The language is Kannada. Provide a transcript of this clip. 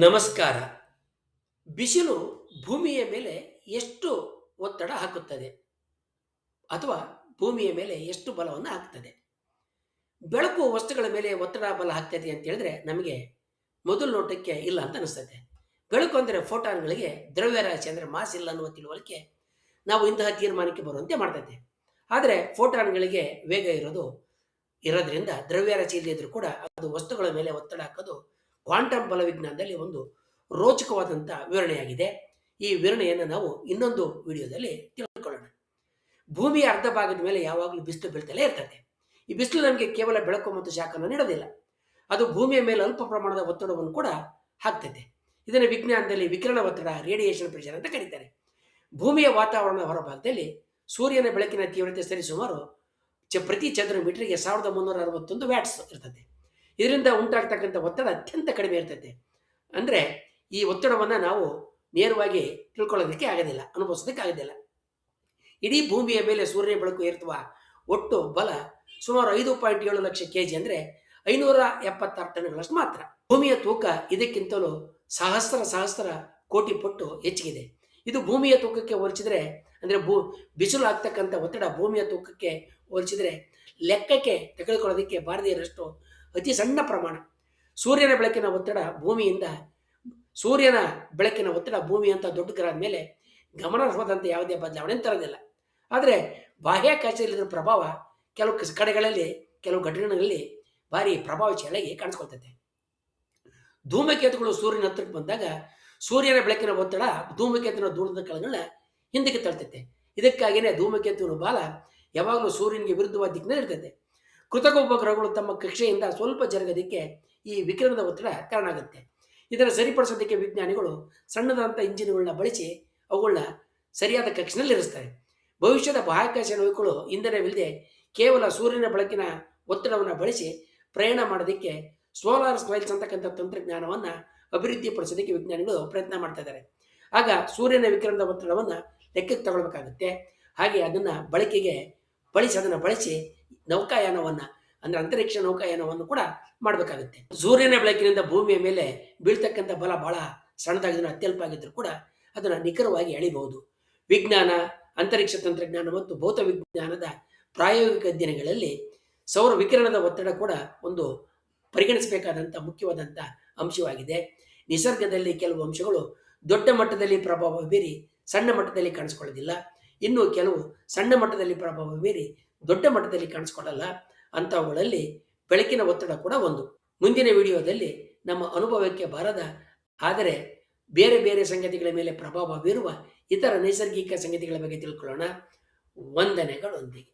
ನಮಸ್ಕಾರ. ಬಿಸಿಲು ಭೂಮಿಯ ಮೇಲೆ ಎಷ್ಟು ಒತ್ತಡ ಹಾಕುತ್ತದೆ ಅಥವಾ ಭೂಮಿಯ ಮೇಲೆ ಎಷ್ಟು ಬಲವನ್ನು ಹಾಕ್ತದೆ? ಬೆಳಕು ವಸ್ತುಗಳ ಮೇಲೆ ಒತ್ತಡ ಬಲ ಹಾಕ್ತದೆ ಅಂತ ಹೇಳಿದ್ರೆ ನಮಗೆ ಮೊದಲು ನೋಟಕ್ಕೆ ಇಲ್ಲ ಅಂತ ಅನಿಸ್ತದೆ. ಬೆಳಕು ಅಂದರೆ ಫೋಟಾನ್ಗಳಿಗೆ ದ್ರವ್ಯರಾಶಿ ಅಂದರೆ ಮಾಸ್ ಇಲ್ಲ ಅನ್ನುವ ತಿಳುವಳಿಕೆ ನಾವು ಇಂತಹ ತೀರ್ಮಾನಕ್ಕೆ ಬರುವಂತೆ ಮಾಡ್ತದೆ. ಆದರೆ ಫೋಟಾನ್ಗಳಿಗೆ ವೇಗ ಇರೋದ್ರಿಂದ ದ್ರವ್ಯರಾಶಿ ಇಲ್ಲದಿದ್ರೂ ಕೂಡ ಅದು ವಸ್ತುಗಳ ಮೇಲೆ ಒತ್ತಡ ಹಾಕೋದು ಕ್ವಾಂಟಮ್ ಬಲವಿಜ್ಞಾನದಲ್ಲಿ ಒಂದು ರೋಚಕವಾದಂಥ ವಿವರಣೆಯಾಗಿದೆ. ಈ ವಿವರಣೆಯನ್ನು ನಾವು ಇನ್ನೊಂದು ವಿಡಿಯೋದಲ್ಲಿ ತಿಳ್ಕೊಳ್ಳೋಣ. ಭೂಮಿಯ ಅರ್ಧ ಭಾಗದ ಮೇಲೆ ಯಾವಾಗಲೂ ಬಿಸಿಲು ಬೀಳ್ತಲೇ ಇರ್ತದೆ. ಈ ಬಿಸಿಲು ನಮಗೆ ಕೇವಲ ಬೆಳಕು ಮತ್ತು ಶಾಖವನ್ನು ನೀಡೋದಿಲ್ಲ, ಅದು ಭೂಮಿಯ ಮೇಲೆ ಅಲ್ಪ ಪ್ರಮಾಣದ ಒತ್ತಡವನ್ನು ಕೂಡ ಹಾಕ್ತದೆ. ಇದನ್ನು ವಿಜ್ಞಾನದಲ್ಲಿ ವಿಕಿರಣ ಒತ್ತಡ, ರೇಡಿಯೇಷನ್ ಪ್ರೆಷರ್ ಅಂತ ಕರೀತಾರೆ. ಭೂಮಿಯ ವಾತಾವರಣದ ಹೊರಭಾಗದಲ್ಲಿ ಸೂರ್ಯನ ಬೆಳಕಿನ ತೀವ್ರತೆ ಸರಿಸುಮಾರು ಪ್ರತಿ ಚದರ ಮೀಟರ್ಗೆ 1361 ವ್ಯಾಟ್ಸ್ ಇರ್ತದೆ. ಇದರಿಂದ ಉಂಟಾಗ್ತಕ್ಕಂಥ ಒತ್ತಡ ಅತ್ಯಂತ ಕಡಿಮೆ ಇರ್ತದೆ. ಅಂದರೆ ಈ ಒತ್ತಡವನ್ನು ನಾವು ನೇರವಾಗಿ ತಿಳ್ಕೊಳ್ಳೋದಕ್ಕೆ ಆಗೋದಿಲ್ಲ, ಅನುಭವಿಸೋದಕ್ಕೆ ಆಗೋದಿಲ್ಲ. ಇಡೀ ಭೂಮಿಯ ಮೇಲೆ ಸೂರ್ಯನ ಬೆಳಕು ಏರ್ತುವ ಒಟ್ಟು ಬಲ ಸುಮಾರು 5.7 ಲಕ್ಷ ಕೆಜಿ, ಅಂದರೆ 576 ಟನ್ಗಳಷ್ಟು ಮಾತ್ರ. ಭೂಮಿಯ ತೂಕ ಇದಕ್ಕಿಂತಲೂ ಸಹಸ್ರ ಕೋಟಿ ಪಟ್ಟು ಹೆಚ್ಚಿಗಿದೆ. ಇದು ಭೂಮಿಯ ತೂಕಕ್ಕೆ ಹೋಲಿಸಿದರೆ, ಅಂದರೆ ಬಿಸಿಲು ಆಗ್ತಕ್ಕಂಥ ಒತ್ತಡ ಭೂಮಿಯ ತೂಕಕ್ಕೆ ಹೋಲಿಸಿದರೆ ಲೆಕ್ಕಕ್ಕೆ ತೆಗೆದುಕೊಳ್ಳೋದಕ್ಕೆ ಬಾರದಿರಷ್ಟು ಅತಿ ಸಣ್ಣ ಪ್ರಮಾಣ. ಸೂರ್ಯನ ಬೆಳಕಿನ ಒತ್ತಡ ಭೂಮಿಯಂಥ ದೊಡ್ಡ ಗ್ರಹದ ಮೇಲೆ ಗಮನಾರ್ಹವಾದಂಥ ಯಾವುದೇ ಬದಲಾವಣೆ ತರೋದಿಲ್ಲ. ಆದರೆ ಬಾಹ್ಯಾಕಾಶದಲ್ಲಿರುವ ಪ್ರಭಾವ ಕೆಲವು ಕಡೆಗಳಲ್ಲಿ, ಕೆಲವು ಘಟನೆಗಳಲ್ಲಿ ಭಾರಿ ಪ್ರಭಾವಶಾಲಿಯಾಗಿ ಕಾಣಿಸ್ಕೊಳ್ತದೆ. ಧೂಮಕೇತುಗಳು ಸೂರ್ಯನ ಹತ್ತಿರಕ್ಕೆ ಬಂದಾಗ ಸೂರ್ಯನ ಬೆಳಕಿನ ಒತ್ತಡ ಧೂಮಕೇತುವಿನ ದೂರದ ಕಣಗಳನ್ನ ಹಿಂದಕ್ಕೆ ತಳ್ತೈತೆ. ಇದಕ್ಕಾಗಿಯೇ ಧೂಮಕೇತುವಿನ ಬಾಲ ಯಾವಾಗಲೂ ಸೂರ್ಯನಿಗೆ ವಿರುದ್ಧವಾದ ದಿಕ್ಕಿನಲ್ಲಿ ಇರ್ತದೆ. ಕೃತಕ ಉಪಗ್ರಹಗಳು ತಮ್ಮ ಕಕ್ಷೆಯಿಂದ ಸ್ವಲ್ಪ ಜರುಗೋದಕ್ಕೆ ಈ ವಿಕಿರಣದ ಒತ್ತಡ ಕಾರಣ ಆಗುತ್ತೆ. ಇದನ್ನು ಸರಿಪಡಿಸೋದಕ್ಕೆ ವಿಜ್ಞಾನಿಗಳು ಸಣ್ಣದಾದಂಥ ಇಂಜಿನ್ಗಳನ್ನ ಬಳಸಿ ಅವುಗಳನ್ನ ಸರಿಯಾದ ಕಕ್ಷೆಯಲ್ಲಿ ಇರಿಸ್ತಾರೆ. ಭವಿಷ್ಯದ ಬಾಹ್ಯಾಕಾಶ ನೌಕೆಗಳು ಇಂಧನವಿಲ್ಲದೆ ಕೇವಲ ಸೂರ್ಯನ ಬೆಳಕಿನ ಒತ್ತಡವನ್ನು ಬಳಸಿ ಪ್ರಯಾಣ ಮಾಡೋದಕ್ಕೆ ಸೋಲಾರ್ ಸ್ಟೈಲ್ಸ್ ಅಂತಕ್ಕಂಥ ತಂತ್ರಜ್ಞಾನವನ್ನು ಅಭಿವೃದ್ಧಿಪಡಿಸೋದಕ್ಕೆ ವಿಜ್ಞಾನಿಗಳು ಪ್ರಯತ್ನ ಮಾಡ್ತಾ ಇದ್ದಾರೆ. ಆಗ ಸೂರ್ಯನ ವಿಕಿರಣದ ಒತ್ತಡವನ್ನು ಲೆಕ್ಕಕ್ಕೆ ತಗೊಳ್ಬೇಕಾಗುತ್ತೆ. ಹಾಗೆ ಅದನ್ನು ಬಳಸಿ ನೌಕಾಯಾನವನ್ನು, ಅಂದರೆ ಅಂತರಿಕ್ಷ ನೌಕಾಯಾನವನ್ನು ಕೂಡ ಮಾಡಬೇಕಾಗುತ್ತೆ. ಸೂರ್ಯನ ಬೆಳಕಿನಿಂದ ಭೂಮಿಯ ಮೇಲೆ ಬೀಳ್ತಕ್ಕಂಥ ಬಲ ಬಹಳ ಸಣ್ಣದಾಗಿದ್ರೂ, ಅತ್ಯಲ್ಪ ಆಗಿದ್ರೂ ಕೂಡ ಅದನ್ನು ನಿಖರವಾಗಿ ಅಳಿಬಹುದು. ವಿಜ್ಞಾನ, ಅಂತರಿಕ್ಷ ತಂತ್ರಜ್ಞಾನ ಮತ್ತು ಭೌತ ವಿಜ್ಞಾನದ ಪ್ರಾಯೋಗಿಕ ಅಧ್ಯಯನಗಳಲ್ಲಿ ಸೌರ ವಿಕಿರಣದ ಒತ್ತಡ ಕೂಡ ಒಂದು ಪರಿಗಣಿಸಬೇಕಾದಂಥ ಮುಖ್ಯವಾದಂಥ ಅಂಶವಾಗಿದೆ. ನಿಸರ್ಗದಲ್ಲಿ ಕೆಲವು ಅಂಶಗಳು ದೊಡ್ಡ ಮಟ್ಟದಲ್ಲಿ ಪ್ರಭಾವ ಬೀರಿ ಸಣ್ಣ ಮಟ್ಟದಲ್ಲಿ ಕಾಣಿಸ್ಕೊಳ್ಳೋದಿಲ್ಲ. ಇನ್ನು ಕೆಲವು ಸಣ್ಣ ಮಟ್ಟದಲ್ಲಿ ಪ್ರಭಾವ ಬೀರಿ ದೊಡ್ಡ ಮಟ್ಟದಲ್ಲಿ ಕಾಣಿಸ್ಕೊಳ್ಳಲ್ಲ. ಅಂಥವುಗಳಲ್ಲಿ ಬೆಳಕಿನ ಒತ್ತಡ ಕೂಡ ಒಂದು. ಮುಂದಿನ ವಿಡಿಯೋದಲ್ಲಿ ನಮ್ಮ ಅನುಭವಕ್ಕೆ ಬಾರದ ಆದರೆ ಬೇರೆ ಬೇರೆ ಸಂಗತಿಗಳ ಮೇಲೆ ಪ್ರಭಾವ ಬೀರುವ ಇತರ ನೈಸರ್ಗಿಕ ಸಂಗತಿಗಳ ಬಗ್ಗೆ ತಿಳ್ಕೊಳ್ಳೋಣ. ವಂದನೆಗಳೊಂದಿಗೆ.